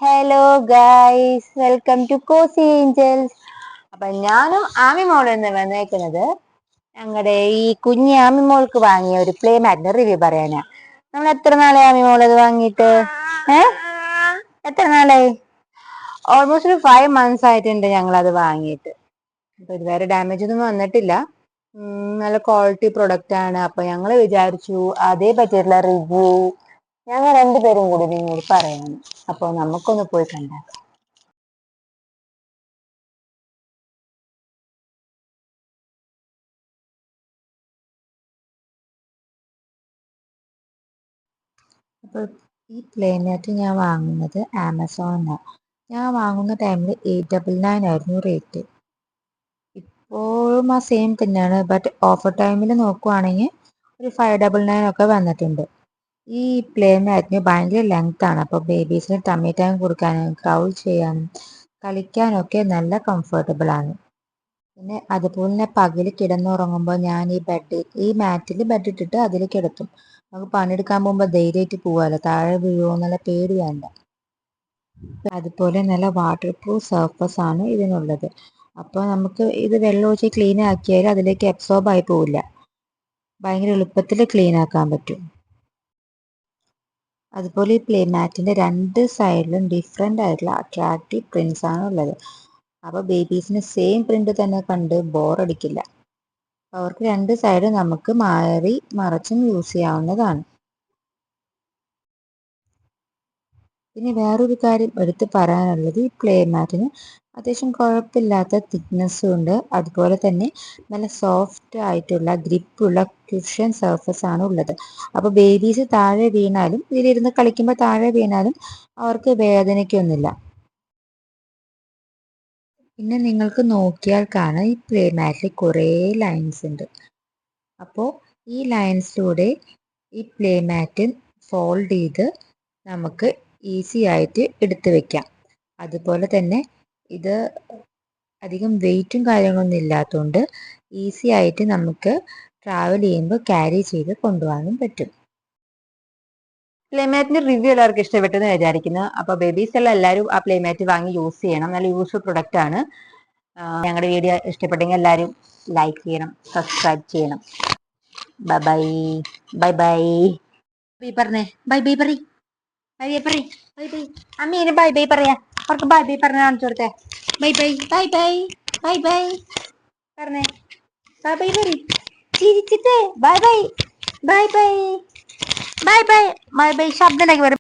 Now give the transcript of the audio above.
Hello guys, welcome to cozy angels. അപ്പൊ ഞാനും ആമി മോളും എന്ന് വന്നേക്കുന്നത് ഞങ്ങളുടെ ഈ കുഞ്ഞി ആമി മോൾക്ക് വാങ്ങിയ ഒരു പ്ലേ മാറ്റിന്റെ റിവ്യൂ പറയാനാ. നമ്മൾ എത്ര നാളായി ആമി മോൾ അത് വാങ്ങിയിട്ട്? എത്ര നാളായി? ഓൾമോസ്റ്റ് ഒരു 5 months ആയിട്ടുണ്ട് ഞങ്ങൾ അത് വാങ്ങിയിട്ട്. അപ്പൊ ഇതുവരെ ഡാമേജ് ഒന്നും വന്നിട്ടില്ല. നല്ല ക്വാളിറ്റി പ്രൊഡക്റ്റ് ആണ്. അപ്പൊ ഞങ്ങൾ വിചാരിച്ചു അതേ പറ്റിയിട്ടുള്ള റിവ്യൂ ഞങ്ങൾ രണ്ടുപേരും കൂടി നിങ്ങളോട് പറയാം. അപ്പൊ നമുക്കൊന്ന് പോയി കണ്ടാക്കാം. അപ്പോൾ ഈ പ്ലേ മാറ്റ് ഞാൻ വാങ്ങുന്നത് ആമസോണിലാണ്. ഞാൻ വാങ്ങുന്ന ടൈമിൽ 899 ആയിരുന്നു റേറ്റ്. ഇപ്പോഴും ആ സെയിം തന്നെയാണ്. ബട്ട് ഓഫർ ടൈമിൽ നോക്കുവാണെങ്കിൽ ഒരു 599 ഒക്കെ വന്നിട്ടുണ്ട്. ഈ പ്ലേ മാറ്റിന് ഭയങ്കര ലെങ്ത് ആണ്. അപ്പോൾ ബേബീസിന് ടമ്മി ടൈം കൊടുക്കാനും ക്രൗൾ ചെയ്യാനും കളിക്കാനൊക്കെ നല്ല കംഫർട്ടബിൾ ആണ്. പിന്നെ അതുപോലെ തന്നെ പകൽ കിടന്നുറങ്ങുമ്പോൾ ഞാൻ ഈ മാറ്റിൽ ബെഡ് ഇട്ടിട്ട് അതിൽ കിടത്തും. നമുക്ക് പണിയെടുക്കാൻ പോകുമ്പോൾ ധൈര്യമായിട്ട് പോവാമല്ലോ, താഴെ വീഴുമോ എന്നുള്ള പേടി വേണ്ട. അതുപോലെ നല്ല വാട്ടർ പ്രൂഫ് സർഫസ് ആണ് ഇതിനുള്ളത്. അപ്പോൾ നമുക്ക് ഇത് വെള്ളം ഒഴിച്ച് ക്ലീൻ ആക്കിയാൽ അതിലേക്ക് അബ്സോർബ് ആയി പോവില്ല. ഭയങ്കര എളുപ്പത്തിൽ ക്ലീൻ ആക്കാൻ പറ്റും. അതുപോലെ ഈ പ്ലേ മാറ്റിന്റെ രണ്ട് സൈഡിലും ഡിഫറെൻ്റ് ആയിട്ടുള്ള അട്രാക്റ്റീവ് പ്രിന്റ്സ് ആണ് ഉള്ളത്. അപ്പോൾ ബേബീസിന് സെയിം പ്രിന്റ് തന്നെ കണ്ട് ബോറടിക്കില്ല. അവർക്ക് രണ്ട് സൈഡ് നമുക്ക് മാറി മറച്ചും യൂസ് ചെയ്യാവുന്നതാണ്. പിന്നെ വേറൊരു കാര്യം എടുത്ത് പറയാനുള്ളത്, ഈ പ്ലേ മാറ്റിന് അത്യാവശ്യം കുഴപ്പമില്ലാത്ത തിക്നെസ്സും ഉണ്ട്. അതുപോലെ തന്നെ നല്ല സോഫ്റ്റ് ആയിട്ടുള്ള ഗ്രിപ്പുള്ള കുഷൻ സർഫസ് ആണ് ഉള്ളത്. അപ്പോൾ ബേബീസ് താഴെ വീണാലും ഇതിലിരുന്ന് കളിക്കുമ്പോൾ താഴെ വീണാലും അവർക്ക് വേദനയ്ക്കൊന്നുമില്ല. പിന്നെ നിങ്ങൾക്ക് നോക്കിയാൽ കാണാം, ഈ പ്ലേ മാറ്റിൽ കുറേ ലൈൻസ് ഉണ്ട്. അപ്പോൾ ഈ ലൈൻസിലൂടെ ഈ പ്ലേ മാറ്റ് ഫോൾഡ് ചെയ്ത് നമുക്ക് ഈസി ആയിട്ട് എടുത്തു വെക്കാം. അതുപോലെ തന്നെ ഇത് അധികം വെയിറ്റും കാര്യങ്ങളൊന്നും ഇല്ലാത്തതുകൊണ്ട് ഈസി ആയിട്ട് നമുക്ക് ട്രാവൽ ചെയ്യുമ്പോൾ ക്യാരി ചെയ്ത് കൊണ്ടുപോകാനും പറ്റും. പ്ലേ മാറ്റിന്റെ റിവ്യൂ എല്ലാവർക്കും ഇഷ്ടപ്പെട്ടെന്ന് വിചാരിക്കുന്നു. അപ്പൊ ബേബീസ് എല്ലാം എല്ലാവരും ആ പ്ലേ മാറ്റ് വാങ്ങി യൂസ് ചെയ്യണം. നല്ല യൂസ്ഫുൾ പ്രൊഡക്റ്റ് ആണ്. ഞങ്ങളുടെ വീഡിയോ ഇഷ്ടപ്പെട്ടെങ്കിൽ എല്ലാവരും ലൈക്ക് ചെയ്യണം, സബ്സ്ക്രൈബ് ചെയ്യണം. ബൈ ബൈ ബൈ ബൈ പറഞ്ഞേ, ബൈ ബൈ പറ, ബൈ ബൈ പറ, ബൈ ബൈ. അമ്മീന് ബൈ ബൈ പറയാ, അവർക്ക് ബൈ ബൈ പറഞ്ഞ കാണിച്ചു കൊടുത്തേ. Bye bye bye bye bye bye പറഞ്ഞേ, ബൈ ബൈ പറ, ചിരിച്ചിട്ട് bye bye bye bye bye bye bye bye ശബ്ദം ഉണ്ടാക്കി പറ.